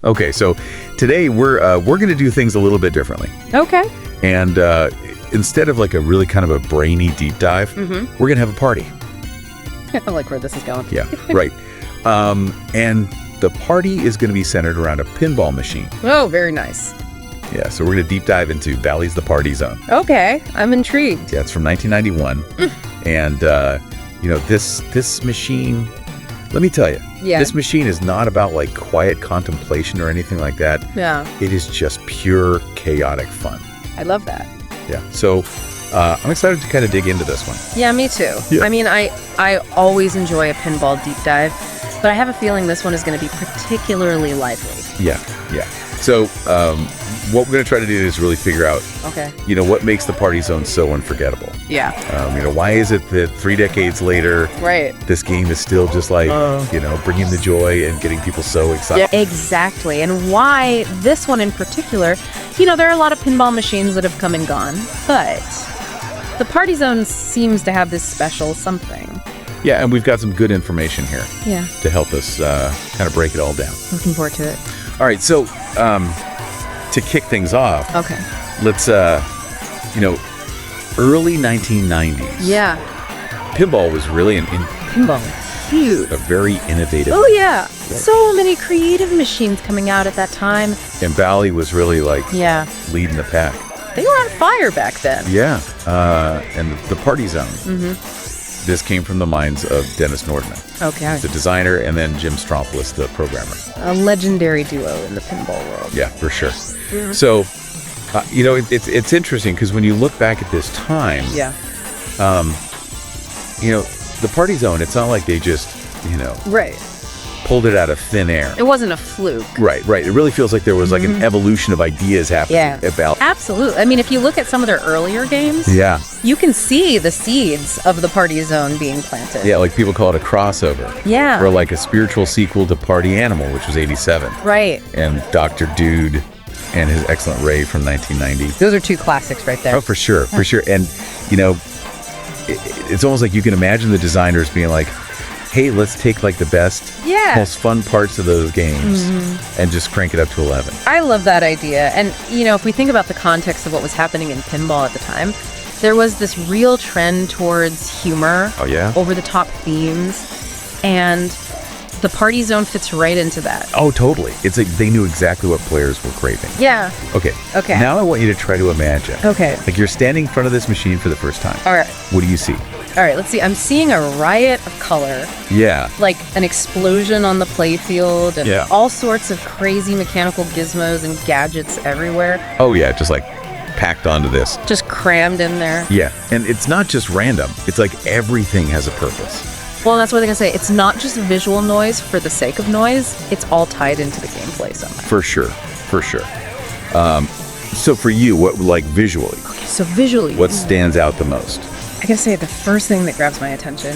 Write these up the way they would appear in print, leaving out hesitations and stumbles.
Okay, so today we're going to do things a little bit differently. Okay. And instead of like a really kind of a brainy deep dive, we're going to have a party. I like where this is going. Yeah, right. And the party is going to be centered around a pinball machine. Oh, very nice. Yeah, so we're going to deep dive into Bally's The Party Zone. Okay, I'm intrigued. Yeah, it's from 1991. And, this machine, let me tell you, this machine is not about like quiet contemplation or anything like that. Yeah. It is just pure chaotic fun. I love that. Yeah, so I'm excited to kind of dig into this one. Yeah, me too. Yeah. I mean, I always enjoy a pinball deep dive, but I have a feeling this one is going to be particularly lively. Yeah. So what we're going to try to do is really figure out, what makes the Party Zone so unforgettable. Yeah. Why is it that 3 decades later, this game is still just like, bringing the joy and getting people so excited. Yeah, exactly. And why this one in particular, there are a lot of pinball machines that have come and gone, but the Party Zone seems to have this special something. Yeah, and we've got some good information here to help us kind of break it all down. Looking forward to it. All right, so to kick things off, let's, early 1990s. Yeah. Pinball was really Pinball was huge. A very innovative. Oh, yeah. So many creative machines coming out at that time. And Bally was really leading the pack. They were on fire back then. Yeah. And the Party Zone. This came from the minds of Dennis Nordman. Okay. The designer, and then Jim Stromplis, the programmer. A legendary duo in the pinball world. Yeah, for sure. So, it's interesting because when you look back at this time, the Party Zone, it's not like they just, pulled it out of thin air. It wasn't a fluke. Right. It really feels like there was like an evolution of ideas happening about. Absolutely. I mean, if you look at some of their earlier games, you can see the seeds of the Party Zone being planted. Yeah, like people call it a crossover. Yeah. Or like a spiritual sequel to Party Animal, which was 87. Right. And Dr. Dude and his excellent Ray from 1990. Those are two classics right there. Oh, for sure. And, it's almost like you can imagine the designers being like, hey, let's take like the best, most fun parts of those games and just crank it up to 11. I love that idea. And, if we think about the context of what was happening in pinball at the time, there was this real trend towards humor, over-the-top themes, and the Party Zone fits right into that. Oh, totally. It's like they knew exactly what players were craving. Yeah. Okay. Now I want you to try to imagine. Okay. Like you're standing in front of this machine for the first time. All right. What do you see? All right, let's see. I'm seeing a riot of color. Yeah. Like an explosion on the playfield and all sorts of crazy mechanical gizmos and gadgets everywhere. Oh, yeah. Just like packed onto this. Just crammed in there. Yeah. And it's not just random. It's like everything has a purpose. Well, that's what I'm going to say. It's not just visual noise for the sake of noise. It's all tied into the gameplay somehow. For sure. So for you, what, like visually? Okay, so visually. What stands out the most? I gotta say, the first thing that grabs my attention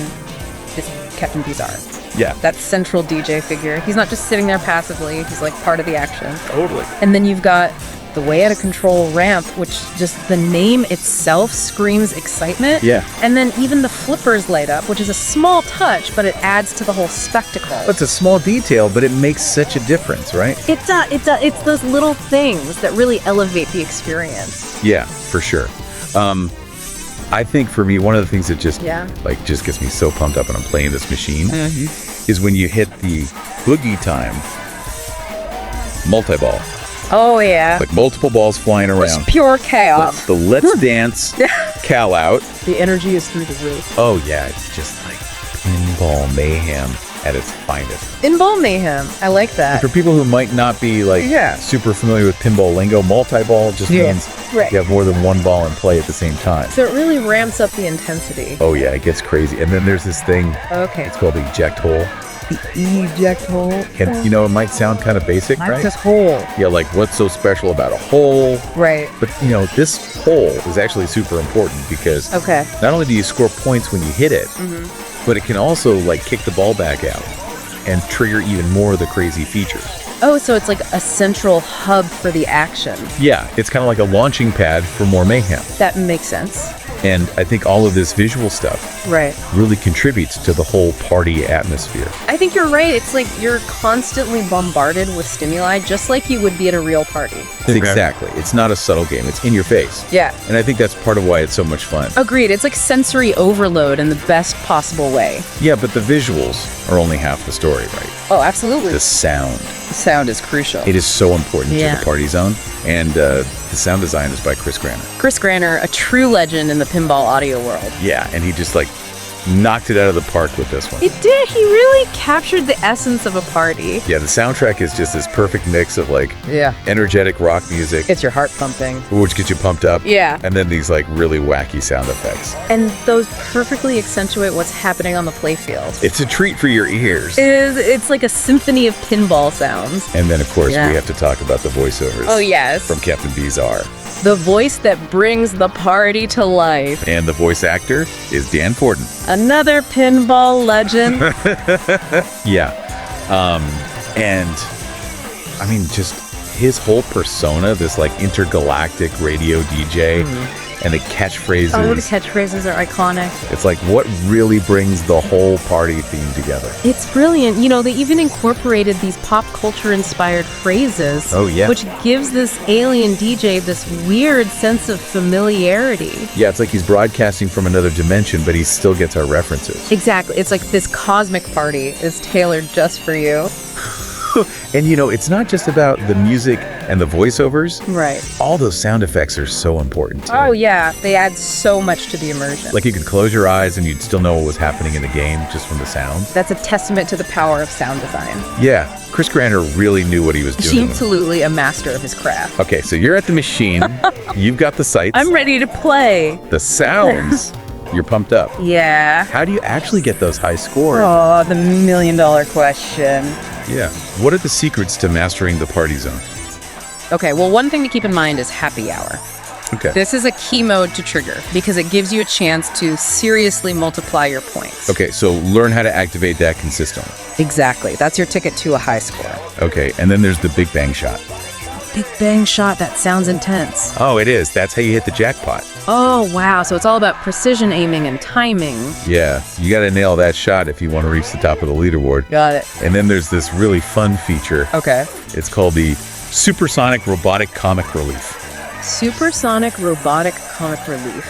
is Captain Bizarre. Yeah. That central DJ figure. He's not just sitting there passively. He's like part of the action. Totally. And then you've got the way out of control ramp, which just the name itself screams excitement. Yeah. And then even the flippers light up, which is a small touch, but it adds to the whole spectacle. It's a small detail, but it makes such a difference, right? It does. It's those little things that really elevate the experience. Yeah, for sure. I think for me, one of the things that just gets me so pumped up when I'm playing this machine is when you hit the boogie time multiball. Oh, yeah. Like multiple balls flying around. Just pure chaos. The Let's Dance Cal out. The energy is through the roof. Oh, yeah. It's just like pinball mayhem at its finest. Pinball mayhem. I like that. For people who might not be super familiar with pinball lingo, multiball just means you have more than one ball in play at the same time. So it really ramps up the intensity. Oh, yeah. It gets crazy. And then there's this thing. Okay. It's called the eject hole. The eject hole. And, it might sound kind of basic, right? This hole. Yeah, like what's so special about a hole? Right. But, this hole is actually super important because not only do you score points when you hit it, but it can also kick the ball back out and trigger even more of the crazy features. Oh, so it's like a central hub for the action. Yeah, it's kind of like a launching pad for more mayhem. That makes sense. And I think all of this visual stuff really contributes to the whole party atmosphere. I think you're right. It's like you're constantly bombarded with stimuli, just like you would be at a real party. Exactly. It's not a subtle game. It's in your face. Yeah. And I think that's part of why it's so much fun. Agreed. It's like sensory overload in the best possible way. Yeah, but the visuals are only half the story, right? Oh, absolutely. The sound. The sound is crucial. It is so important to the party zone. And the sound design is by Chris Granner. Chris Granner, a true legend in the pinball audio world. Yeah, and he just knocked it out of the park with this one. It did. He really captured the essence of a party. Yeah, the soundtrack is just this perfect mix of energetic rock music. It's your heart pumping. Which gets you pumped up. Yeah. And then these really wacky sound effects. And those perfectly accentuate what's happening on the playfield. It's a treat for your ears. It is. It's like a symphony of pinball sounds. And then, of course, we have to talk about the voiceovers. Oh, yes. From Captain Bizarre. The voice that brings the party to life. And the voice actor is Dan Forden. Another pinball legend. Yeah. And I mean, just his whole persona, this intergalactic radio DJ, and the catchphrases. Oh, the catchphrases are iconic. It's what really brings the whole party theme together. It's brilliant. They even incorporated these pop culture inspired phrases. Oh, yeah. Which gives this alien DJ this weird sense of familiarity. Yeah, it's like he's broadcasting from another dimension, but he still gets our references. Exactly. It's like this cosmic party is tailored just for you. And it's not just about the music and the voiceovers. Right. All those sound effects are so important too. Oh yeah, they add so much to the immersion. You could close your eyes and you'd still know what was happening in the game just from the sounds. That's a testament to the power of sound design. Yeah, Chris Granner really knew what he was doing. Absolutely a master of his craft. Okay, so you're at the machine. You've got the sights. I'm ready to play. The sounds. You're pumped up. Yeah. How do you actually get those high scores? Oh, the $1 million question. Yeah. What are the secrets to mastering the party zone? Okay, well, one thing to keep in mind is happy hour. Okay. This is a key mode to trigger because it gives you a chance to seriously multiply your points. Okay, so learn how to activate that consistently. Exactly. That's your ticket to a high score. Okay, and then there's the Big Bang shot. Big Bang shot, that sounds intense. Oh, it is. That's how you hit the jackpot. Oh, wow. So it's all about precision aiming and timing. Yeah, you got to nail that shot if you want to reach the top of the leaderboard. Got it. And then there's this really fun feature. Okay. It's called the Supersonic Robotic Comic Relief. Supersonic Robotic Comic Relief.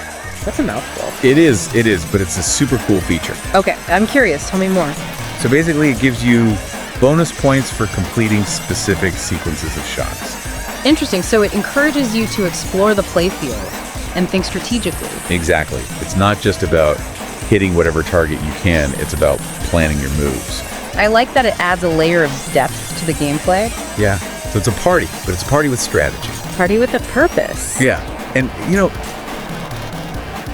That's a mouthful. It is, but it's a super cool feature. Okay, I'm curious. Tell me more. So basically it gives you bonus points for completing specific sequences of shots. Interesting. So it encourages you to explore the playfield and think strategically. Exactly. It's not just about hitting whatever target you can. It's about planning your moves. I like that it adds a layer of depth to the gameplay. Yeah. So it's a party, but it's a party with strategy. Party with a purpose. Yeah. And,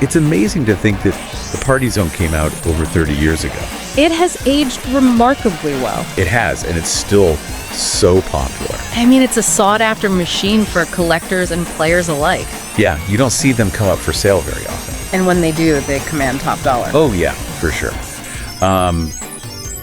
it's amazing to think that the Party Zone came out over 30 years ago. It has aged remarkably well. It has, and it's still so popular. I mean, it's a sought-after machine for collectors and players alike. Yeah, you don't see them come up for sale very often. And when they do, they command top dollar. Oh, yeah, for sure.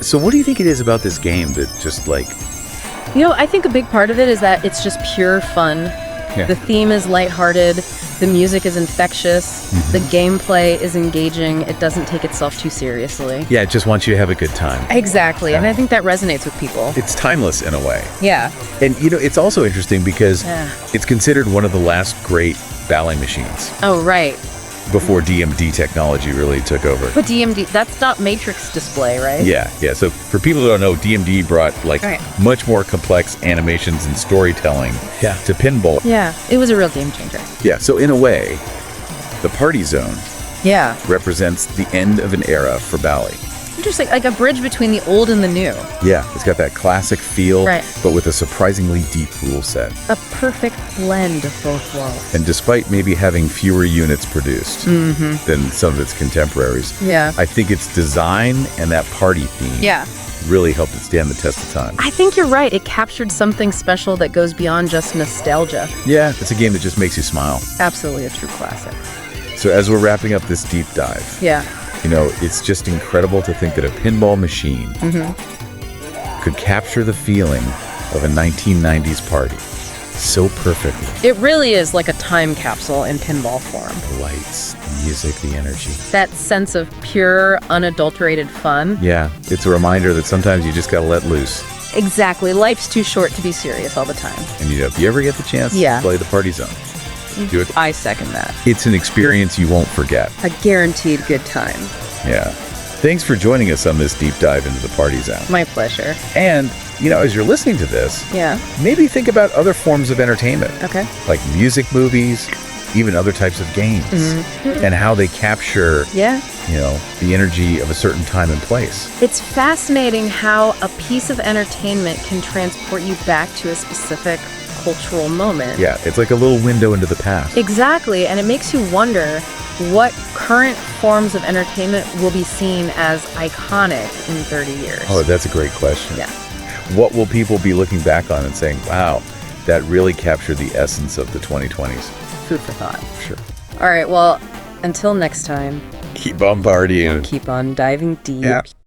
So what do you think it is about this game that just I think a big part of it is that it's just pure fun. Yeah. The theme is lighthearted. The music is infectious. Mm-hmm. The gameplay is engaging. It doesn't take itself too seriously. Yeah, it just wants you to have a good time. Exactly. And I think that resonates with people. It's timeless in a way. Yeah. And, it's also interesting because it's considered one of the last great Bally machines. Oh, right. Before DMD technology really took over. But DMD, that's not matrix display, right? Yeah. So for people who don't know, DMD brought much more complex animations and storytelling to pinball. Yeah, it was a real game changer. Yeah, so in a way, the Party Zone represents the end of an era for Bally. Interesting, like a bridge between the old and the new. Yeah, it's got that classic feel, but with a surprisingly deep rule set. A perfect blend of both worlds. And despite maybe having fewer units produced than some of its contemporaries, I think its design and that party theme really helped it stand the test of time. I think you're right. It captured something special that goes beyond just nostalgia. Yeah, it's a game that just makes you smile. Absolutely a true classic. So as we're wrapping up this deep dive, it's just incredible to think that a pinball machine could capture the feeling of a 1990s party so perfectly. It really is like a time capsule in pinball form. The lights, the music, the energy. That sense of pure, unadulterated fun. Yeah, it's a reminder that sometimes you just gotta let loose. Exactly. Life's too short to be serious all the time. And if you ever get the chance to play the Party Zone, do it. I second that. It's an experience you won't forget. A guaranteed good time. Yeah. Thanks for joining us on this deep dive into the Party Zone. My pleasure. And, as you're listening to this, maybe think about other forms of entertainment. Okay. Like music, movies, even other types of games, and how they capture, the energy of a certain time and place. It's fascinating how a piece of entertainment can transport you back to a specific cultural moment. Yeah, it's like a little window into the past. Exactly, and it makes you wonder what current forms of entertainment will be seen as iconic in 30 years. Oh, that's a great question. Yeah. What will people be looking back on and saying, wow, that really captured the essence of the 2020s? Food for thought. Sure. All right, well, until next time. Keep on partying. Keep on diving deep. Yeah.